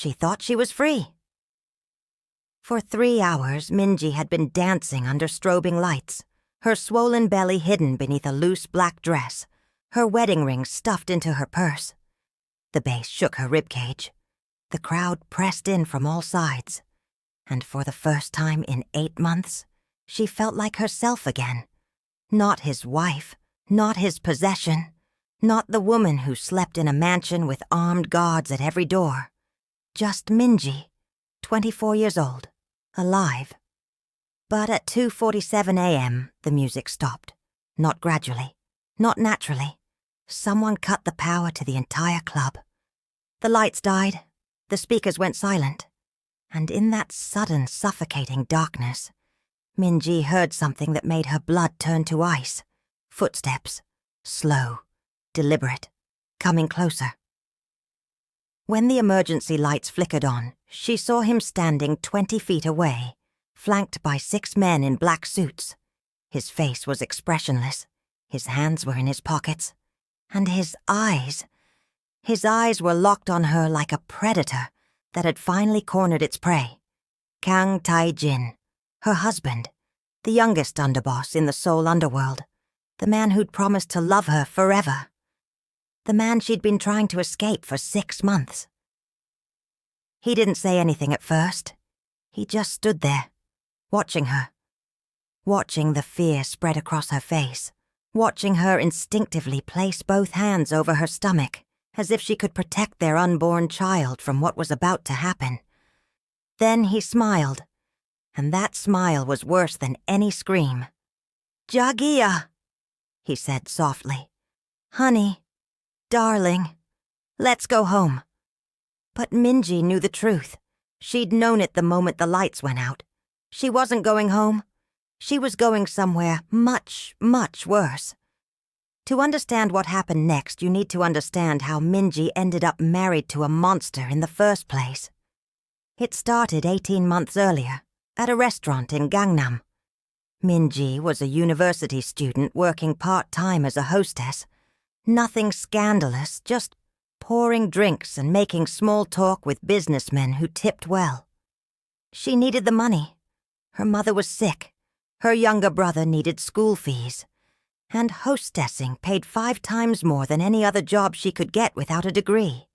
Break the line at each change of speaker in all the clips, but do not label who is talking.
she thought she was free. For 3 hours, Minji had been dancing under strobing lights, her swollen belly hidden beneath a loose black dress, her wedding ring stuffed into her purse. The bass shook her ribcage. The crowd pressed in from all sides, and for the first time in 8 months, she felt like herself again. Not his wife, not his possession, not the woman who slept in a mansion with armed guards at every door. Just Minji, 24 years old, alive. But at 2:47 a.m., the music stopped. Not gradually, not naturally. Someone cut the power to the entire club. The lights died, the speakers went silent, and in that sudden, suffocating darkness, Minji heard something that made her blood turn to ice. Footsteps, slow, deliberate, coming closer. When the emergency lights flickered on, she saw him standing 20 feet away, flanked by 6 men in black suits. His face was expressionless, his hands were in his pockets, and his eyes were locked on her like a predator that had finally cornered its prey. Kang Tae-jin, her husband, the youngest underboss in the Seoul underworld, the man who'd promised to love her forever. The man she'd been trying to escape for 6 months. He didn't say anything at first. He just stood there, watching her. Watching the fear spread across her face. Watching her instinctively place both hands over her stomach, as if she could protect their unborn child from what was about to happen. Then he smiled, and that smile was worse than any scream. "Jagiya," he said softly. "Honey, darling, let's go home." But Minji knew the truth. She'd known it the moment the lights went out. She wasn't going home. She was going somewhere much, much worse. To understand what happened next, you need to understand how Minji ended up married to a monster in the first place. It started 18 months earlier, at a restaurant in Gangnam. Minji was a university student working part-time as a hostess. Nothing scandalous, just pouring drinks and making small talk with businessmen who tipped well. She needed the money. Her mother was sick. Her younger brother needed school fees. And hostessing paid 5 times more than any other job she could get without a degree.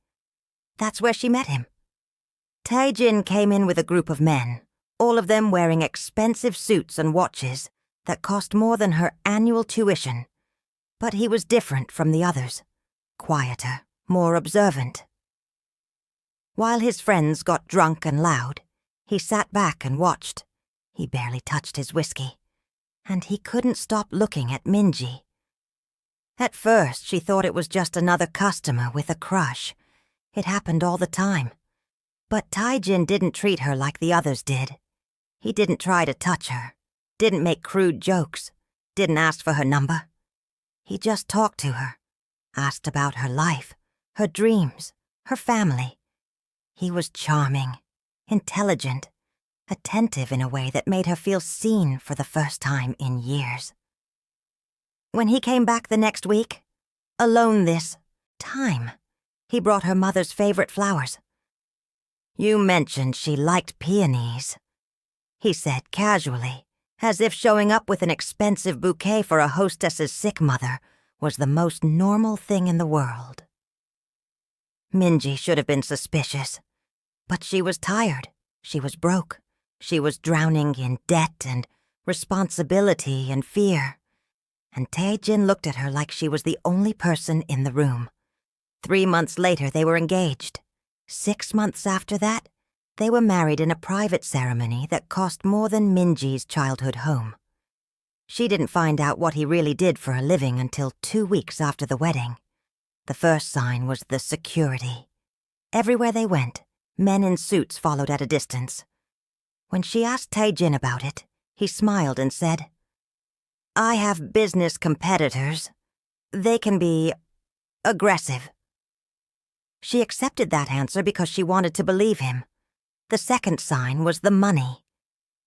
That's where she met him. Tae-jin came in with a group of men, all of them wearing expensive suits and watches that cost more than her annual tuition. But he was different from the others, quieter, more observant. While his friends got drunk and loud, he sat back and watched. He barely touched his whiskey, and he couldn't stop looking at Minji. At first, she thought it was just another customer with a crush. It happened all the time. But Tae-jin didn't treat her like the others did. He didn't try to touch her, didn't make crude jokes, didn't ask for her number. He just talked to her, asked about her life, her dreams, her family. He was charming, intelligent, attentive in a way that made her feel seen for the first time in years. When he came back the next week, alone this time, he brought her mother's favorite flowers. "You mentioned she liked peonies," he said casually, as if showing up with an expensive bouquet for a hostess's sick mother was the most normal thing in the world. Minji should have been suspicious, but she was tired, she was broke. She was drowning in debt and responsibility and fear. And Tae-jin looked at her like she was the only person in the room. 3 months later, they were engaged. 6 months after that, they were married in a private ceremony that cost more than Minji's childhood home. She didn't find out what he really did for a living until 2 weeks after the wedding. The first sign was the security. Everywhere they went, men in suits followed at a distance. When she asked Tae-jin about it, he smiled and said, "I have business competitors. They can be aggressive." She accepted that answer because she wanted to believe him. The second sign was the money.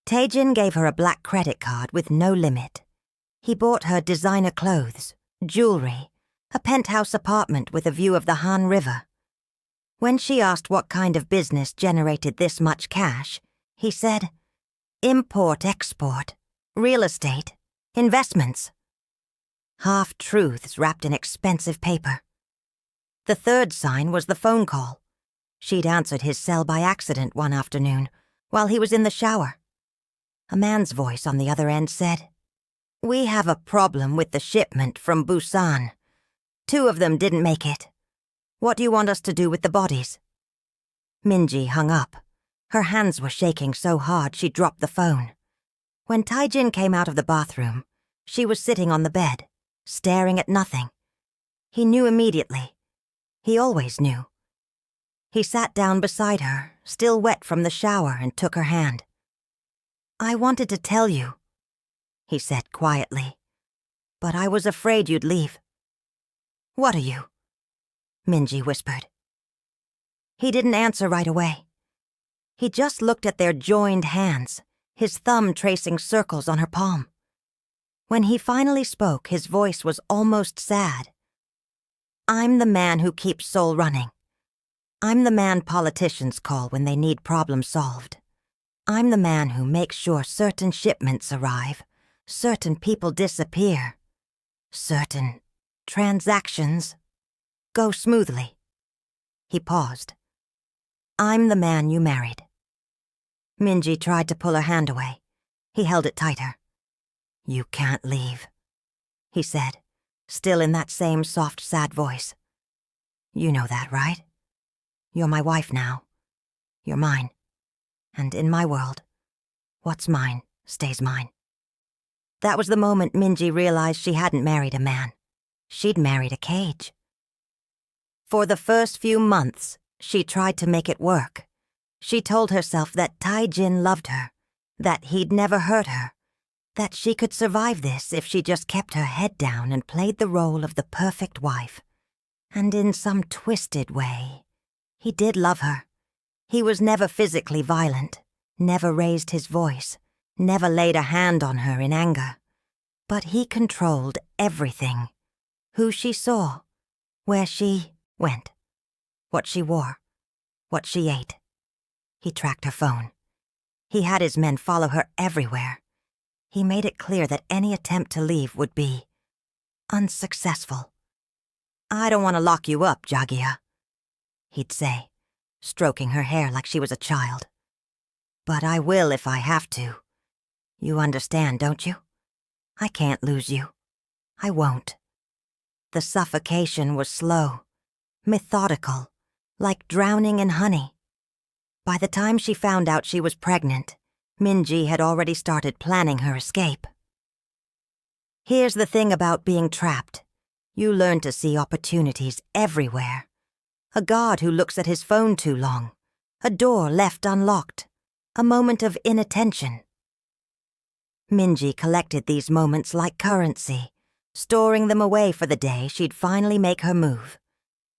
Tae-jin gave her a black credit card with no limit. He bought her designer clothes, jewelry, a penthouse apartment with a view of the Han River. When she asked what kind of business generated this much cash, he said, import-export, real estate, investments. Half-truths wrapped in expensive paper. The third sign was the phone call. She'd answered his cell by accident one afternoon, while he was in the shower. A man's voice on the other end said, "We have a problem with the shipment from Busan. 2 of them didn't make it. What do you want us to do with the bodies?" Minji hung up. Her hands were shaking so hard she dropped the phone. When Taijin came out of the bathroom, she was sitting on the bed, staring at nothing. He knew immediately. He always knew. He sat down beside her, still wet from the shower, and took her hand. "I wanted to tell you," he said quietly, "but I was afraid you'd leave." "What are you?" Minji whispered. He didn't answer right away. He just looked at their joined hands, his thumb tracing circles on her palm. When he finally spoke, his voice was almost sad. "I'm the man who keeps Seoul running. I'm the man politicians call when they need problems solved. I'm the man who makes sure certain shipments arrive, certain people disappear, certain transactions go smoothly." He paused. "I'm the man you married." Minji tried to pull her hand away. He held it tighter. "You can't leave," he said, still in that same soft, sad voice. "You know that, right? You're my wife now. You're mine. And in my world, what's mine stays mine." That was the moment Minji realized she hadn't married a man. She'd married a cage. For the first few months, she tried to make it work. She told herself that Taijin loved her, that he'd never hurt her, that she could survive this if she just kept her head down and played the role of the perfect wife. And in some twisted way, he did love her. He was never physically violent, never raised his voice, never laid a hand on her in anger. But he controlled everything. Who she saw, where she went, what she wore, what she ate. He tracked her phone. He had his men follow her everywhere. He made it clear that any attempt to leave would be unsuccessful. "I don't want to lock you up, Jagia," he'd say, stroking her hair like she was a child. "But I will if I have to. You understand, don't you? I can't lose you. I won't." The suffocation was slow, methodical, like drowning in honey. By the time she found out she was pregnant, Minji had already started planning her escape. Here's the thing about being trapped. You learn to see opportunities everywhere. A guard who looks at his phone too long, a door left unlocked, a moment of inattention. Minji collected these moments like currency, storing them away for the day she'd finally make her move.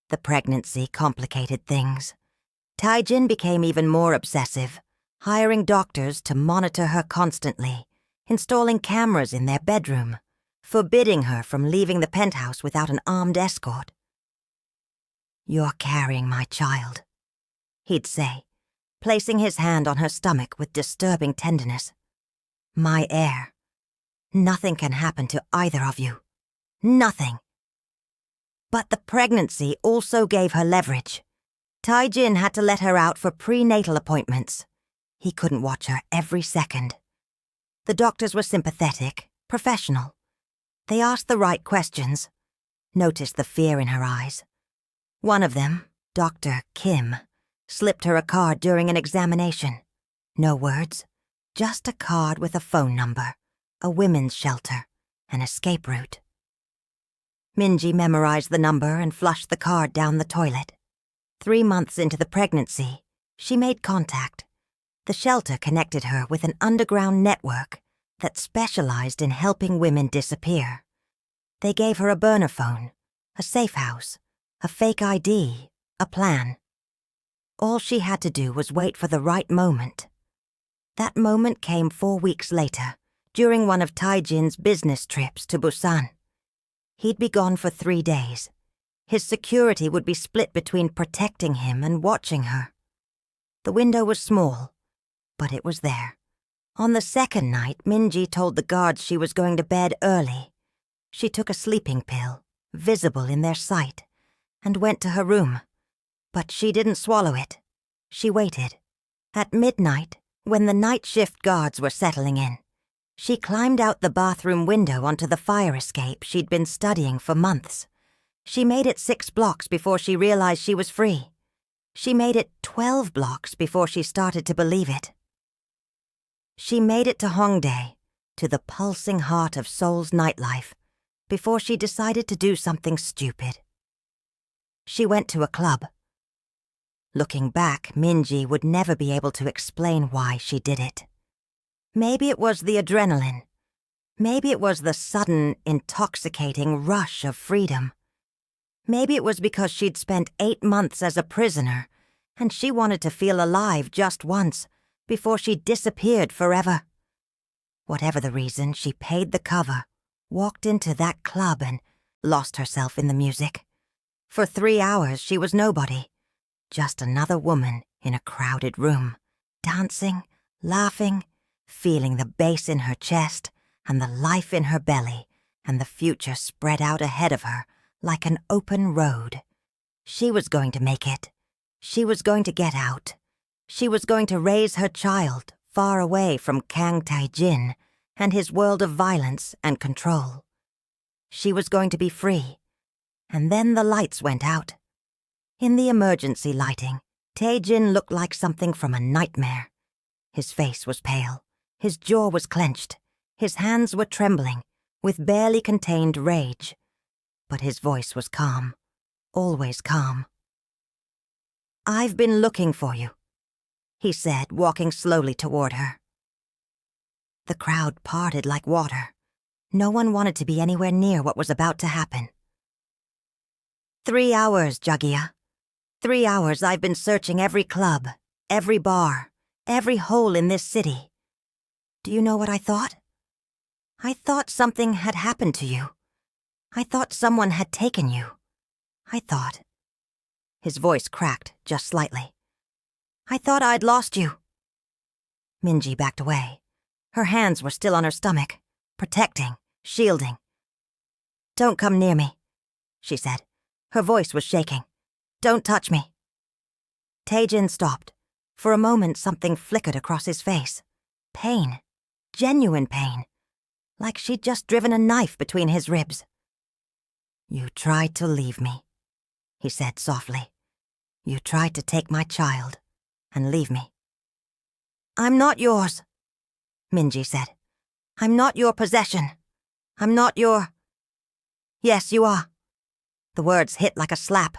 The pregnancy complicated things. Taijin became even more obsessive, hiring doctors to monitor her constantly, installing cameras in their bedroom, forbidding her from leaving the penthouse without an armed escort. "You're carrying my child," he'd say, placing his hand on her stomach with disturbing tenderness. "My heir. Nothing can happen to either of you. Nothing." But the pregnancy also gave her leverage. Taijin had to let her out for prenatal appointments. He couldn't watch her every second. The doctors were sympathetic, professional. They asked the right questions, noticed the fear in her eyes. One of them, Dr. Kim, slipped her a card during an examination. No words, just a card with a phone number, a women's shelter, an escape route. Minji memorized the number and flushed the card down the toilet. 3 months into the pregnancy, she made contact. The shelter connected her with an underground network that specialized in helping women disappear. They gave her a burner phone, a safe house, a fake ID, a plan. All she had to do was wait for the right moment. That moment came 4 weeks later, during one of Taijin's business trips to Busan. He'd be gone for 3 days. His security would be split between protecting him and watching her. The window was small, but it was there. On the second night, Minji told the guards she was going to bed early. She took a sleeping pill, visible in their sight, and went to her room. But she didn't swallow it. She waited. At midnight, when the night shift guards were settling in, she climbed out the bathroom window onto the fire escape she'd been studying for months. She made it 6 blocks before she realized she was free. She made it 12 blocks before she started to believe it. She made it to Hongdae, to the pulsing heart of Seoul's nightlife, before she decided to do something stupid. She went to a club. Looking back, Minji would never be able to explain why she did it. Maybe it was the adrenaline. Maybe it was the sudden, intoxicating rush of freedom. Maybe it was because she'd spent 8 months as a prisoner, and she wanted to feel alive just once before she disappeared forever. Whatever the reason, she paid the cover, walked into that club, and lost herself in the music. For 3 hours, she was nobody. Just another woman in a crowded room, dancing, laughing, feeling the bass in her chest and the life in her belly and the future spread out ahead of her like an open road. She was going to make it. She was going to get out. She was going to raise her child far away from Kang Tae-jin and his world of violence and control. She was going to be free. And then the lights went out. In the emergency lighting, Tae-jin looked like something from a nightmare. His face was pale. His jaw was clenched. His hands were trembling, with barely contained rage. But his voice was calm, always calm. "I've been looking for you," he said, walking slowly toward her. The crowd parted like water. No one wanted to be anywhere near what was about to happen. 3 hours, Jagia. 3 hours I've been searching every club, every bar, every hole in this city. Do you know what I thought? I thought something had happened to you. I thought someone had taken you. I thought... His voice cracked just slightly. I thought I'd lost you. Minji backed away. Her hands were still on her stomach, protecting, shielding. "Don't come near me," she said. Her voice was shaking. "Don't touch me." Tae-jin stopped. For a moment, something flickered across his face. Pain. Genuine pain. Like she'd just driven a knife between his ribs. "You tried to leave me," he said softly. "You tried to take my child and leave me." "I'm not yours," Minji said. "I'm not your possession. I'm not your..." "Yes, you are." The words hit like a slap.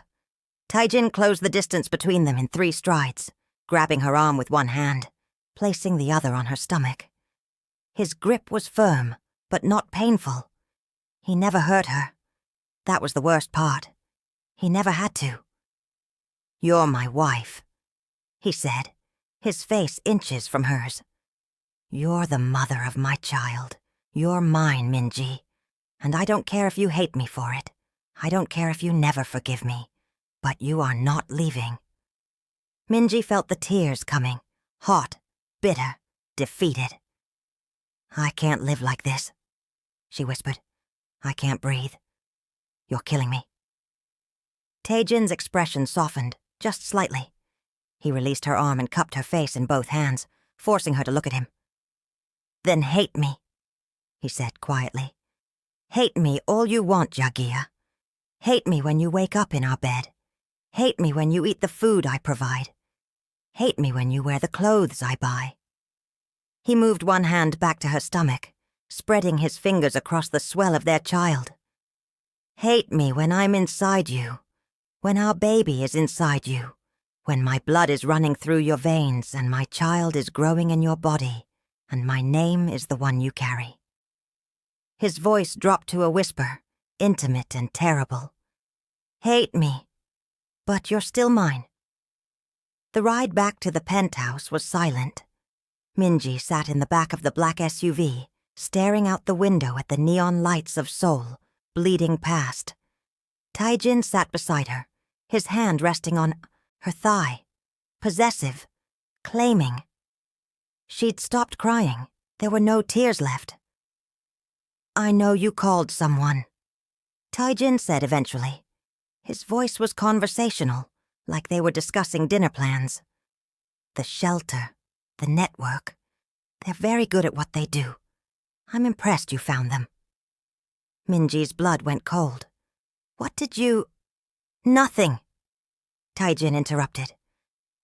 Tae-jin closed the distance between them in 3 strides, grabbing her arm with one hand, placing the other on her stomach. His grip was firm, but not painful. He never hurt her. That was the worst part. He never had to. "You're my wife," he said, his face inches from hers. "You're the mother of my child. You're mine, Minji. And I don't care if you hate me for it. I don't care if you never forgive me. But you are not leaving." Minji felt the tears coming, hot, bitter, defeated. "I can't live like this," she whispered. "I can't breathe. You're killing me." Tae-jin's expression softened, just slightly. He released her arm and cupped her face in both hands, forcing her to look at him. "Then hate me," he said quietly. "Hate me all you want, Jagia. Hate me when you wake up in our bed. Hate me when you eat the food I provide. Hate me when you wear the clothes I buy." He moved one hand back to her stomach, spreading his fingers across the swell of their child. "Hate me when I'm inside you, when our baby is inside you, when my blood is running through your veins and my child is growing in your body, and my name is the one you carry." His voice dropped to a whisper, intimate and terrible. "Hate me, but you're still mine." The ride back to the penthouse was silent. Minji sat in the back of the black SUV, staring out the window at the neon lights of Seoul, bleeding past. Taijin sat beside her, his hand resting on her thigh, possessive, claiming. She'd stopped crying. There were no tears left. "I know you called someone," Taijin said eventually. His voice was conversational, like they were discussing dinner plans. "The shelter, the network. They're very good at what they do. I'm impressed you found them." Minji's blood went cold. "What did you—" "Nothing," Taijin interrupted.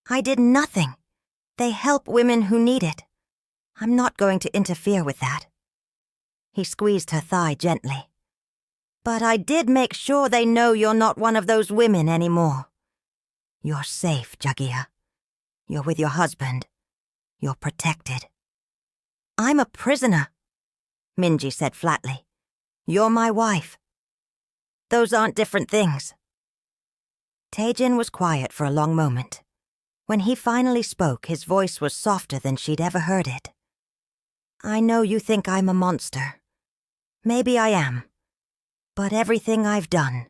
"I did nothing. They help women who need it. I'm not going to interfere with that." He squeezed her thigh gently. "But I did make sure they know you're not one of those women anymore. You're safe, Jagia. You're with your husband. You're protected." "I'm a prisoner," Minji said flatly. "You're my wife. Those aren't different things." Taijin was quiet for a long moment. When he finally spoke, his voice was softer than she'd ever heard it. "I know you think I'm a monster. Maybe I am. But everything I've done,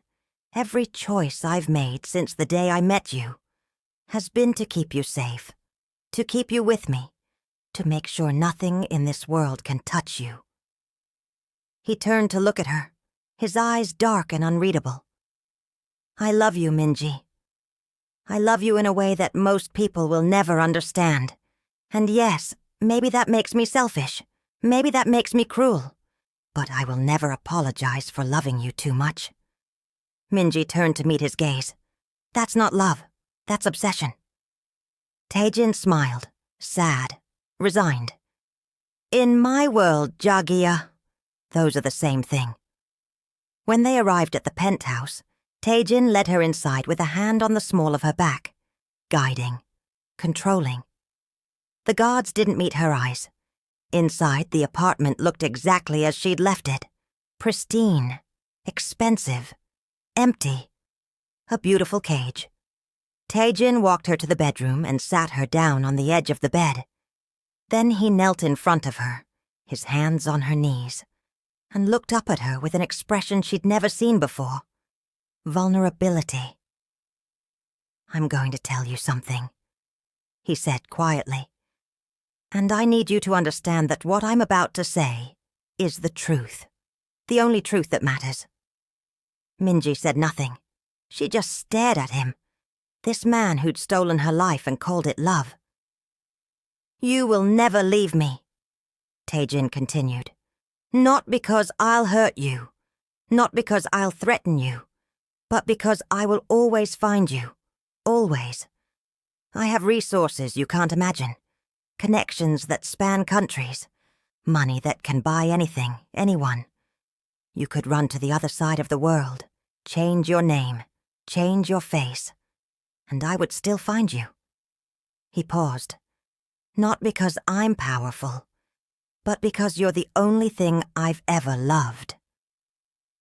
every choice I've made since the day I met you, has been to keep you safe, to keep you with me, to make sure nothing in this world can touch you." He turned to look at her, his eyes dark and unreadable. "I love you, Minji. I love you in a way that most people will never understand. And yes, maybe that makes me selfish. Maybe that makes me cruel. But I will never apologize for loving you too much." Minji turned to meet his gaze. "That's not love. That's obsession." Taijin smiled, sad, resigned. "In my world, Jagia, those are the same thing." When they arrived at the penthouse, Taijin led her inside with a hand on the small of her back, guiding, controlling. The guards didn't meet her eyes. Inside, the apartment looked exactly as she'd left it. Pristine, expensive, empty. A beautiful cage. Taijin walked her to the bedroom and sat her down on the edge of the bed. Then he knelt in front of her, his hands on her knees, and looked up at her with an expression she'd never seen before. Vulnerability. "I'm going to tell you something," he said quietly. "And I need you to understand that what I'm about to say is the truth. The only truth that matters." Minji said nothing. She just stared at him. This man who'd stolen her life and called it love. "You will never leave me," Taijin continued. "Not because I'll hurt you. Not because I'll threaten you. But because I will always find you. Always. I have resources you can't imagine. Connections that span countries. Money that can buy anything, anyone. You could run to the other side of the world, change your name, change your face, and I would still find you." He paused. "Not because I'm powerful, but because you're the only thing I've ever loved."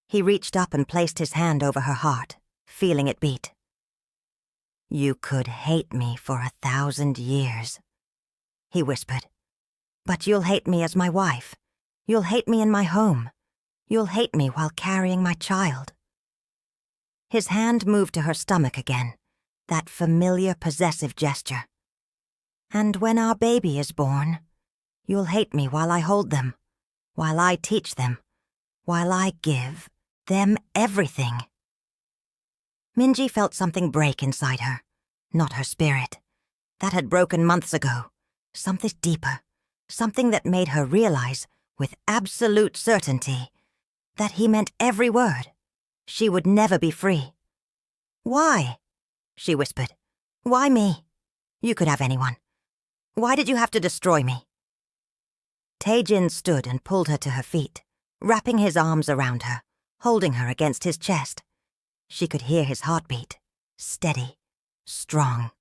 He reached up and placed his hand over her heart, feeling it beat. "You could hate me for 1,000 years, he whispered. "But you'll hate me as my wife. You'll hate me in my home. You'll hate me while carrying my child." His hand moved to her stomach again, that familiar possessive gesture. "And when our baby is born, you'll hate me while I hold them, while I teach them, while I give them everything." Minji felt something break inside her, not her spirit. That had broken months ago. Something deeper, something that made her realize, with absolute certainty, that he meant every word. She would never be free. "Why?" she whispered. "Why me? You could have anyone. Why did you have to destroy me?" Taijin stood and pulled her to her feet, wrapping his arms around her, holding her against his chest. She could hear his heartbeat, steady, strong.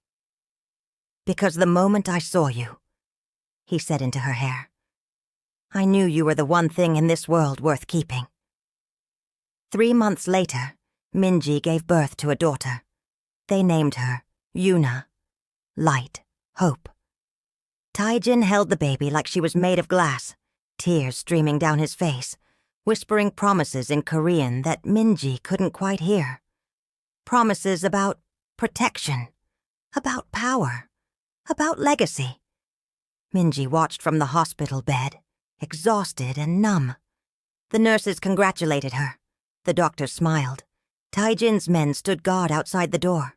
"Because the moment I saw you," he said into her hair, "I knew you were the one thing in this world worth keeping." 3 months later, Minji gave birth to a daughter. They named her Yuna, light, hope. Taijin held the baby like she was made of glass, tears streaming down his face, whispering promises in Korean that Minji couldn't quite hear. Promises about protection, about power, about legacy. Minji watched from the hospital bed, exhausted and numb. The nurses congratulated her. The doctor smiled. Taijin's men stood guard outside the door.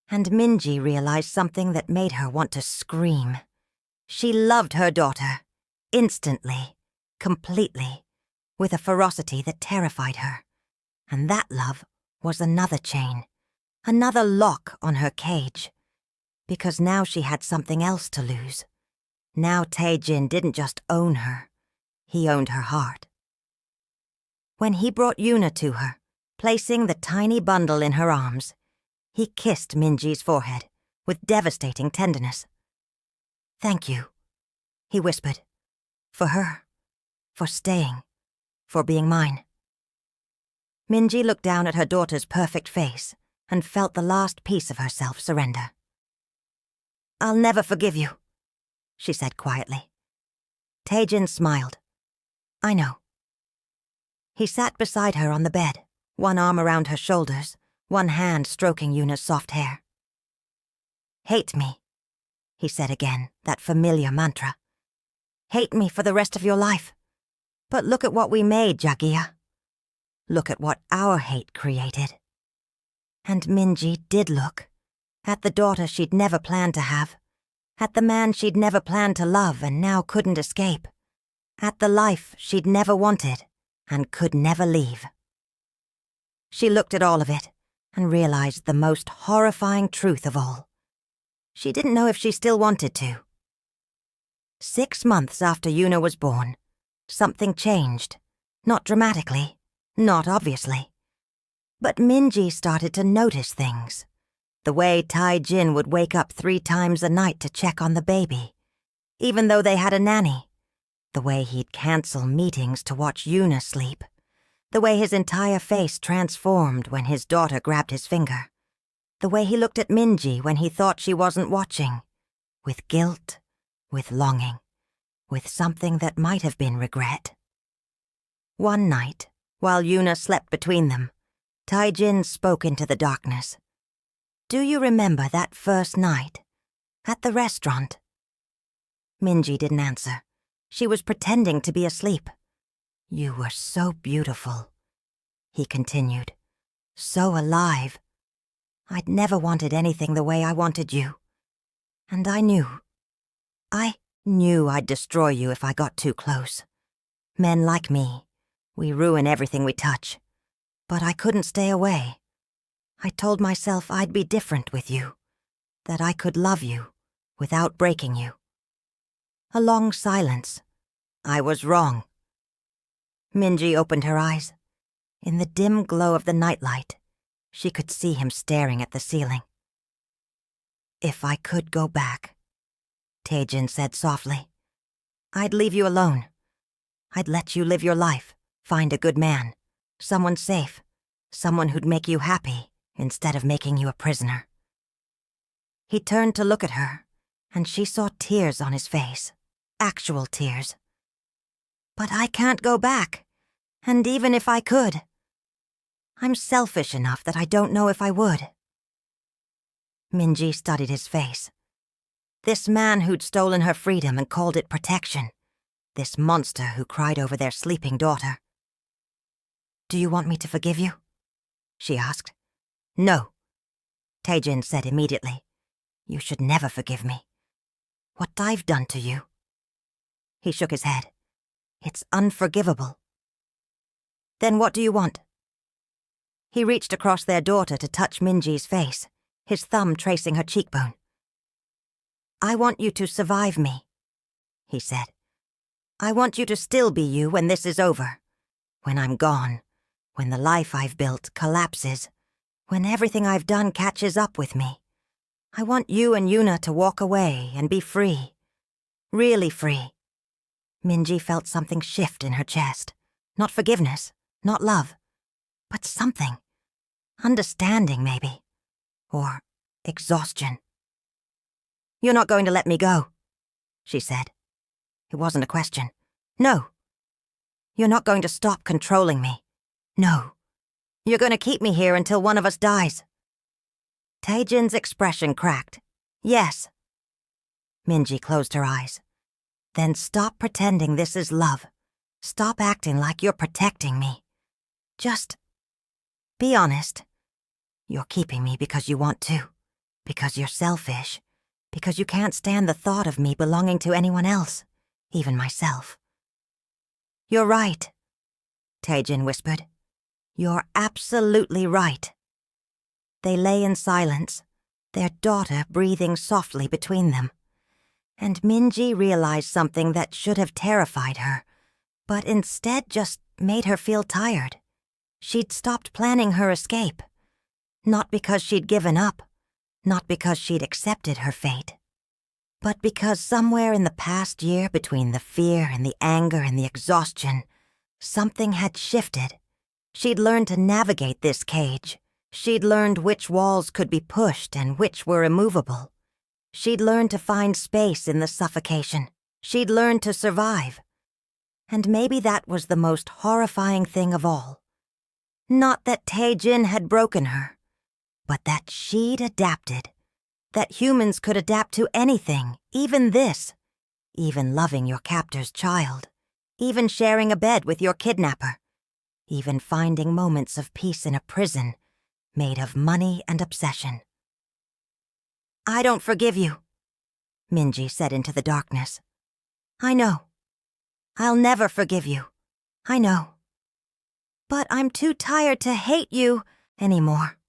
And Minji realized something that made her want to scream. She loved her daughter, instantly, completely, with a ferocity that terrified her. And that love was another chain, another lock on her cage. Because now she had something else to lose. Now Taijin didn't just own her, he owned her heart. When he brought Yuna to her, placing the tiny bundle in her arms, he kissed Minji's forehead with devastating tenderness. "Thank you," he whispered. "For her, for staying, for being mine." Minji looked down at her daughter's perfect face and felt the last piece of herself surrender. "I'll never forgive you," she said quietly. Taijin smiled. "I know." He sat beside her on the bed, one arm around her shoulders, one hand stroking Yuna's soft hair. "Hate me," he said again, that familiar mantra. "Hate me for the rest of your life. But look at what we made, Jagiya. Look at what our hate created." And Minji did look. At the daughter she'd never planned to have. At the man she'd never planned to love and now couldn't escape. At the life she'd never wanted and could never leave. She looked at all of it and realized the most horrifying truth of all. She didn't know if she still wanted to. 6 months after Yuna was born, something changed. Not dramatically, not obviously. But Minji started to notice things. The way Taijin would wake up 3 times a night to check on the baby, even though they had a nanny. The way he'd cancel meetings to watch Yuna sleep. The way his entire face transformed when his daughter grabbed his finger. The way he looked at Minji when he thought she wasn't watching. With guilt, with longing, with something that might have been regret. One night, while Yuna slept between them, Taijin spoke into the darkness. "Do you remember that first night? At the restaurant?" Minji didn't answer. She was pretending to be asleep. "You were so beautiful," he continued. "So alive. I'd never wanted anything the way I wanted you. And I knew I'd destroy you if I got too close. Men like me, we ruin everything we touch. But I couldn't stay away. I told myself I'd be different with you, that I could love you without breaking you." A long silence. "I was wrong." Minji opened her eyes. In the dim glow of the nightlight, she could see him staring at the ceiling. "If I could go back," Taijin said softly, "I'd leave you alone. I'd let you live your life, find a good man, someone safe, someone who'd make you happy instead of making you a prisoner." He turned to look at her, and she saw tears on his face, actual tears. "But I can't go back, and even if I could, I'm selfish enough that I don't know if I would." Minji studied his face. This man who'd stolen her freedom and called it protection. This monster who cried over their sleeping daughter. "Do you want me to forgive you?" she asked. "No," Taijin said immediately. "You should never forgive me. What I've done to you." He shook his head. "It's unforgivable." "Then what do you want?" He reached across their daughter to touch Minji's face, his thumb tracing her cheekbone. "I want you to survive me," he said. "I want you to still be you when this is over. When I'm gone, when the life I've built collapses, when everything I've done catches up with me. I want you and Yuna to walk away and be free. Really free." Minji felt something shift in her chest. Not forgiveness, not love, but something. Understanding, maybe. Or exhaustion. "You're not going to let me go," she said. It wasn't a question. "No." "You're not going to stop controlling me." "No." "You're going to keep me here until one of us dies." Taejin's expression cracked. Yes. Minji closed her eyes. Then stop pretending this is love. Stop acting like you're protecting me. Just be honest. You're keeping me because you want to. Because you're selfish. Because you can't stand the thought of me belonging to anyone else, even myself. You're right, Taejin whispered. You're absolutely right. They lay in silence, their daughter breathing softly between them. And Minji realized something that should have terrified her, but instead just made her feel tired. She'd stopped planning her escape. Not because she'd given up, not because she'd accepted her fate, but because somewhere in the past year, between the fear and the anger and the exhaustion, something had shifted. She'd learned to navigate this cage. She'd learned which walls could be pushed and which were immovable. She'd learned to find space in the suffocation. She'd learned to survive. And maybe that was the most horrifying thing of all. Not that Taejin had broken her, but that she'd adapted. That humans could adapt to anything, even this. Even loving your captor's child. Even sharing a bed with your kidnapper. Even finding moments of peace in a prison made of money and obsession. I don't forgive you, Minji said into the darkness. I know. I'll never forgive you. I know. But I'm too tired to hate you anymore.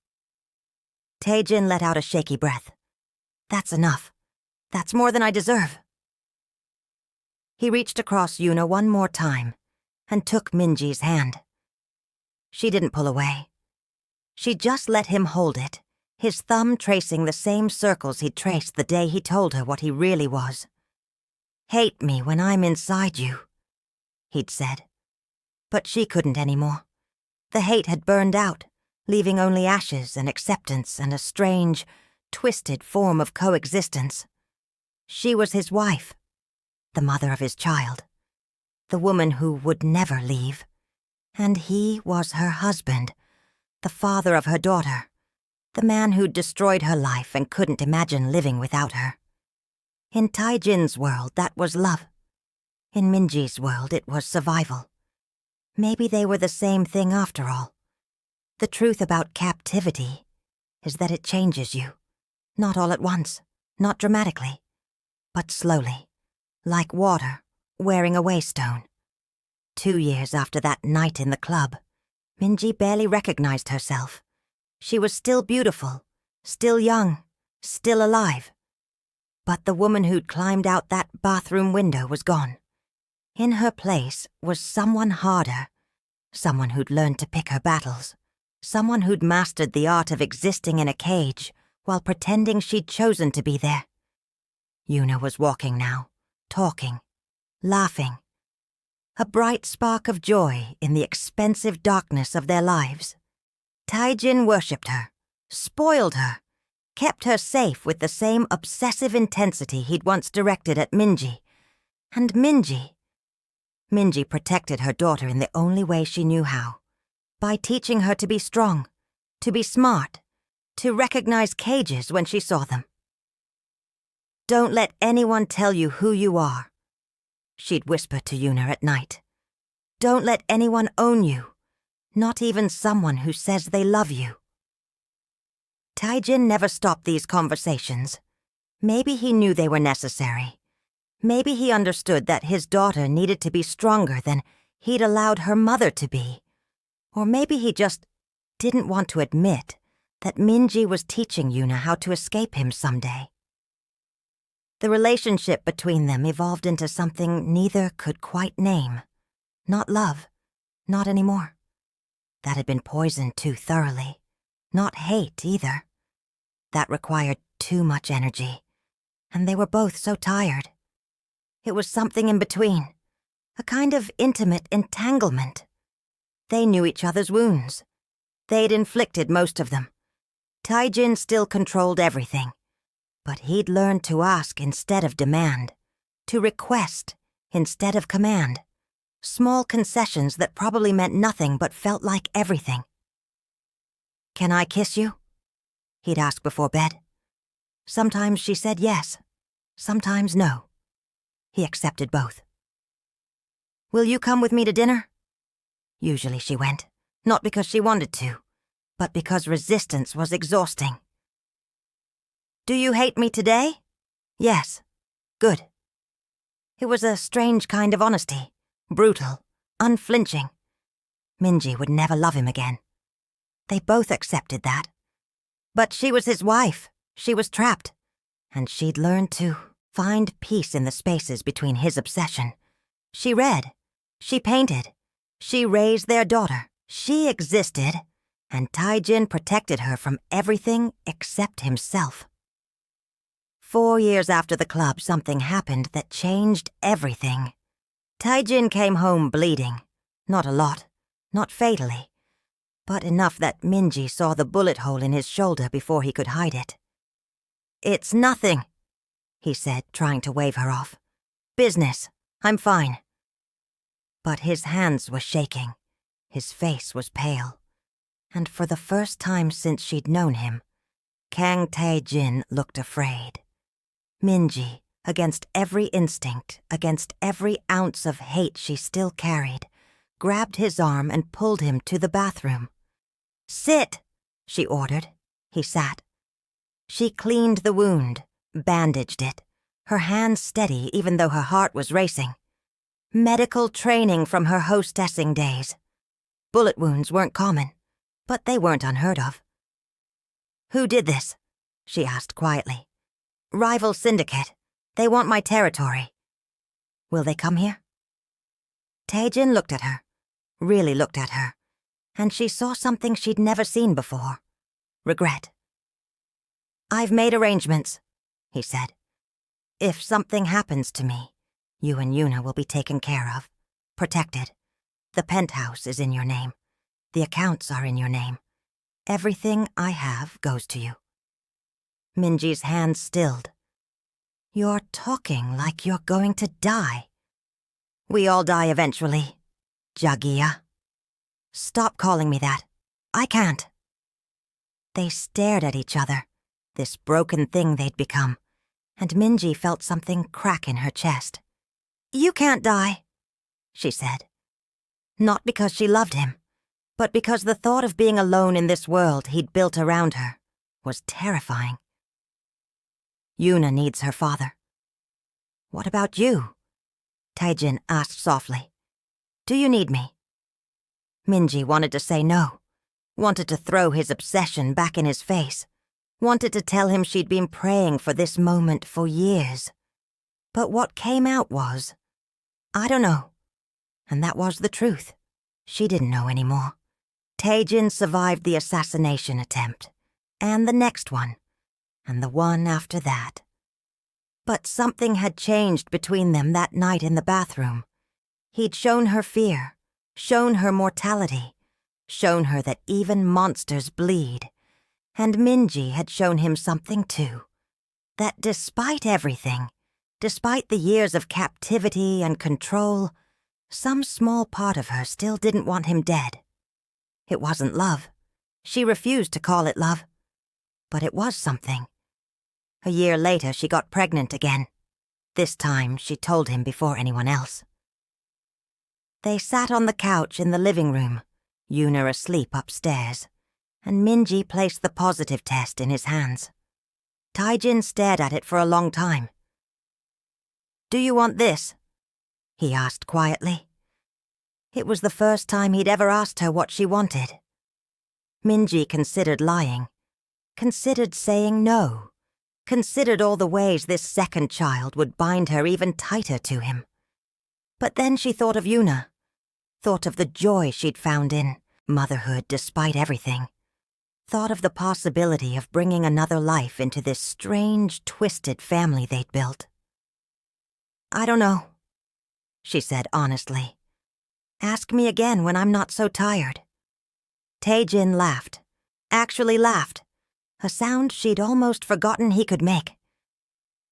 Taejin let out a shaky breath. That's enough. That's more than I deserve. He reached across Yuna one more time and took Minji's hand. She didn't pull away. She just let him hold it, his thumb tracing the same circles he'd traced the day he told her what he really was. Hate me when I'm inside you, he'd said. But she couldn't anymore. The hate had burned out, leaving only ashes and acceptance and a strange, twisted form of coexistence. She was his wife, the mother of his child, the woman who would never leave. And he was her husband, the father of her daughter, the man who'd destroyed her life and couldn't imagine living without her. In Taejin's world, that was love. In Minji's world, it was survival. Maybe they were the same thing after all. The truth about captivity is that it changes you. Not all at once, not dramatically, but slowly, like water wearing a waystone. 2 years after that night in the club, Minji barely recognized herself. She was still beautiful, still young, still alive. But the woman who'd climbed out that bathroom window was gone. In her place was someone harder, someone who'd learned to pick her battles, someone who'd mastered the art of existing in a cage while pretending she'd chosen to be there. Yuna was walking now, talking, laughing. A bright spark of joy in the expensive darkness of their lives. Taejin worshipped her, spoiled her, kept her safe with the same obsessive intensity he'd once directed at Minji. And Minji protected her daughter in the only way she knew how, by teaching her to be strong, to be smart, to recognize cages when she saw them. Don't let anyone tell you who you are, she'd whisper to Yuna at night. Don't let anyone own you, not even someone who says they love you. Taejin never stopped these conversations. Maybe he knew they were necessary. Maybe he understood that his daughter needed to be stronger than he'd allowed her mother to be. Or maybe he just didn't want to admit that Minji was teaching Yuna how to escape him someday. The relationship between them evolved into something neither could quite name. Not love. Not anymore. That had been poisoned too thoroughly. Not hate, either. That required too much energy. And they were both so tired. It was something in between. A kind of intimate entanglement. They knew each other's wounds. They'd inflicted most of them. Taejin still controlled everything. But he'd learned to ask instead of demand, to request instead of command. Small concessions that probably meant nothing but felt like everything. Can I kiss you? he'd ask before bed. Sometimes she said yes, sometimes no. He accepted both. "Will you come with me to dinner?" Usually she went, not because she wanted to, but because resistance was exhausting. "Do you hate me today?" "Yes." "Good." It was a strange kind of honesty, brutal, unflinching. Minji would never love him again. They both accepted that. But she was his wife. She was trapped. And she'd learned to find peace in the spaces between his obsession. She read. She painted. She raised their daughter. She existed. And Taijin protected her from everything except himself. 4 years after the club, something happened that changed everything. Taijin came home bleeding. Not a lot. Not fatally. But enough that Minji saw the bullet hole in his shoulder before he could hide it. "It's nothing," he said, trying to wave her off. "Business. I'm fine." But his hands were shaking. His face was pale. And for the first time since she'd known him, Kang Tae-jin looked afraid. Minji, against every instinct, against every ounce of hate she still carried, grabbed his arm and pulled him to the bathroom. "Sit," she ordered. He sat. She cleaned the wound, bandaged it, her hands steady even though her heart was racing. Medical training from her hostessing days. Bullet wounds weren't common, but they weren't unheard of. "Who did this?" she asked quietly. "Rival syndicate. They want my territory. Will they come here?" Taejin looked at her, really looked at her, and she saw something she'd never seen before. Regret. "I've made arrangements," he said. "If something happens to me, you and Yuna will be taken care of, protected. The penthouse is in your name. The accounts are in your name. Everything I have goes to you." Minji's hands stilled. "You're talking like you're going to die." "We all die eventually, Jagiya." "Stop calling me that. I can't." They stared at each other, this broken thing they'd become, and Minji felt something crack in her chest. "You can't die," she said. Not because she loved him, but because the thought of being alone in this world he'd built around her was terrifying. "Yuna needs her father." "What about you?" Taejin asked softly. "Do you need me?" Minji wanted to say no, wanted to throw his obsession back in his face, wanted to tell him she'd been praying for this moment for years. But what came out was, "I don't know." And that was the truth. She didn't know anymore. Taejin survived the assassination attempt, and the next one, and the one after that. But something had changed between them that night in the bathroom. He'd shown her fear, shown her mortality, shown her that even monsters bleed. And Minji had shown him something too, that despite everything, despite the years of captivity and control, some small part of her still didn't want him dead. It wasn't love. She refused to call it love. But it was something. A year later, she got pregnant again. This time, she told him before anyone else. They sat on the couch in the living room, Yuna asleep upstairs, and Minji placed the positive test in his hands. Taejin stared at it for a long time. "Do you want this?" he asked quietly. It was the first time he'd ever asked her what she wanted. Minji considered lying, considered saying no, considered all the ways this second child would bind her even tighter to him. But then she thought of Yuna, thought of the joy she'd found in motherhood despite everything, thought of the possibility of bringing another life into this strange, twisted family they'd built. "I don't know," she said honestly. "Ask me again when I'm not so tired." Taejin laughed, actually laughed, a sound she'd almost forgotten he could make.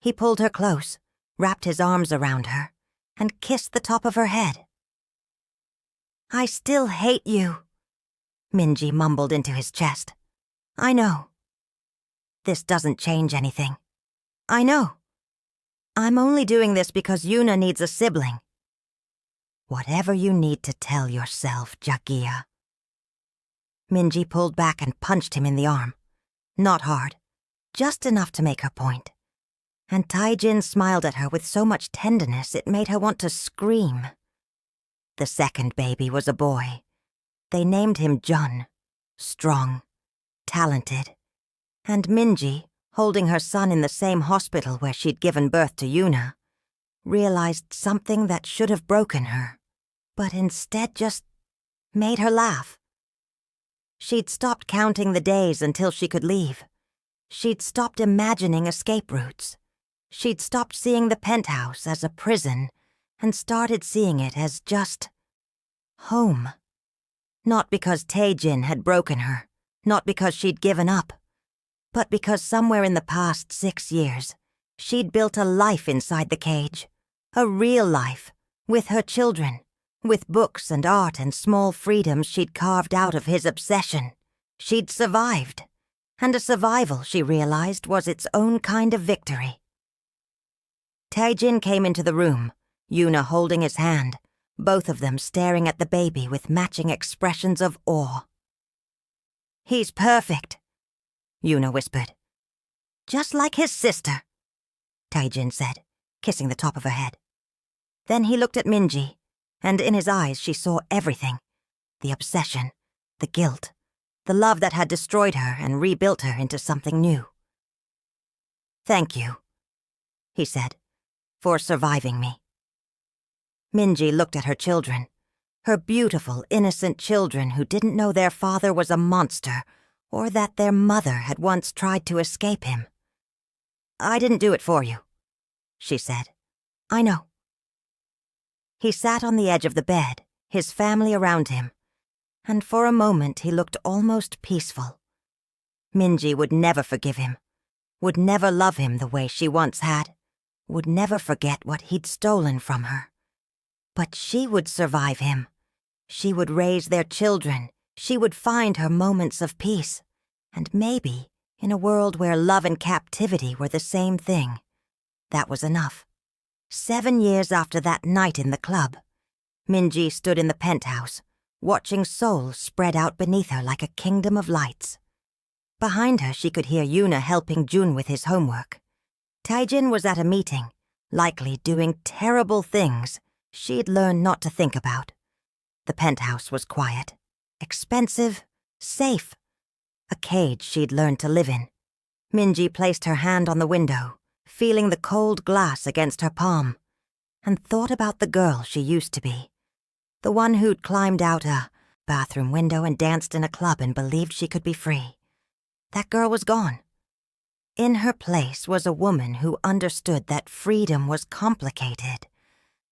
He pulled her close, wrapped his arms around her, and kissed the top of her head. "I still hate you," Minji mumbled into his chest. "I know." This doesn't change anything. I know. I'm only doing this because Yuna needs a sibling. Whatever you need to tell yourself, Jagia. Minji pulled back and punched him in the arm. Not hard, just enough to make her point. And Taijin smiled at her with so much tenderness it made her want to scream. The second baby was a boy. They named him Jun, strong, talented. And Minji, holding her son in the same hospital where she'd given birth to Yuna, realized something that should have broken her, but instead just made her laugh. She'd stopped counting the days until she could leave. She'd stopped imagining escape routes. She'd stopped seeing the penthouse as a prison and started seeing it as just home. Not because Taejin had broken her, not because she'd given up, but because somewhere in the past 6 years, she'd built a life inside the cage, a real life, with her children, with books and art and small freedoms she'd carved out of his obsession. She'd survived, and a survival, she realized, was its own kind of victory. Taejin came into the room, Yuna holding his hand, both of them staring at the baby with matching expressions of awe. "He's perfect," Yuna whispered. "Just like his sister," Taejin said, kissing the top of her head. Then he looked at Minji, and in his eyes she saw everything. The obsession, the guilt, the love that had destroyed her and rebuilt her into something new. "Thank you," he said, "for surviving me." Minji looked at her children, her beautiful, innocent children who didn't know their father was a monster or that their mother had once tried to escape him. "I didn't do it for you," she said. "I know." He sat on the edge of the bed, his family around him, and for a moment he looked almost peaceful. Minji would never forgive him, would never love him the way she once had, would never forget what he'd stolen from her. But she would survive him. She would raise their children. She would find her moments of peace. And maybe, in a world where love and captivity were the same thing, that was enough. 7 years after that night in the club, Minji stood in the penthouse, watching Seoul spread out beneath her like a kingdom of lights. Behind her she could hear Yuna helping Jun with his homework. Taejin was at a meeting, likely doing terrible things she'd learned not to think about. The penthouse was quiet, expensive, safe. A cage she'd learned to live in. Minji placed her hand on the window, feeling the cold glass against her palm, and thought about the girl she used to be. The one who'd climbed out a bathroom window and danced in a club and believed she could be free. That girl was gone. In her place was a woman who understood that freedom was complicated,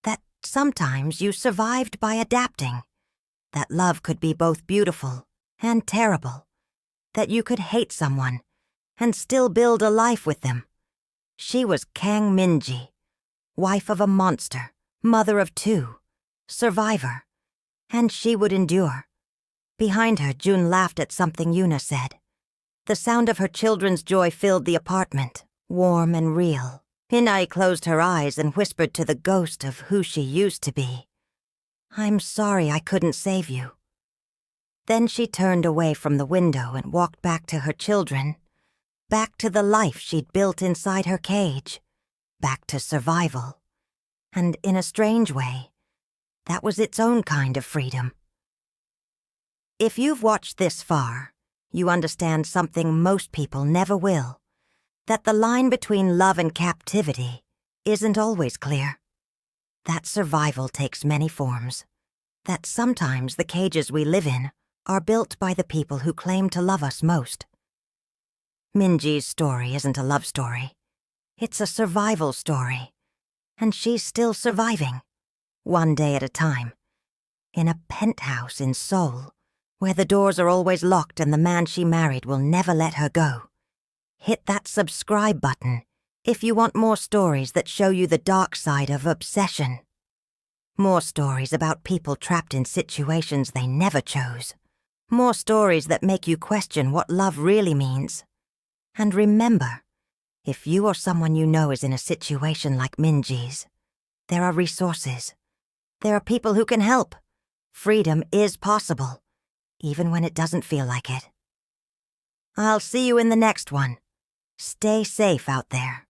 that sometimes you survived by adapting, that love could be both beautiful and terrible, that you could hate someone and still build a life with them. She was Kang Minji, wife of a monster, mother of 2, survivor, and she would endure. Behind her, Jun laughed at something Yuna said. The sound of her children's joy filled the apartment, warm and real. Hinai closed her eyes and whispered to the ghost of who she used to be. "I'm sorry I couldn't save you." Then she turned away from the window and walked back to her children, back to the life she'd built inside her cage, back to survival. And in a strange way, that was its own kind of freedom. If you've watched this far, you understand something most people never will, that the line between love and captivity isn't always clear. That survival takes many forms, that sometimes the cages we live in are built by the people who claim to love us most. Minji's story isn't a love story. It's a survival story, and she's still surviving, one day at a time, in a penthouse in Seoul, where the doors are always locked and the man she married will never let her go. Hit that subscribe button if you want more stories that show you the dark side of obsession. More stories about people trapped in situations they never chose. More stories that make you question what love really means. And remember, if you or someone you know is in a situation like Minji's, there are resources. There are people who can help. Freedom is possible, even when it doesn't feel like it. I'll see you in the next one. Stay safe out there.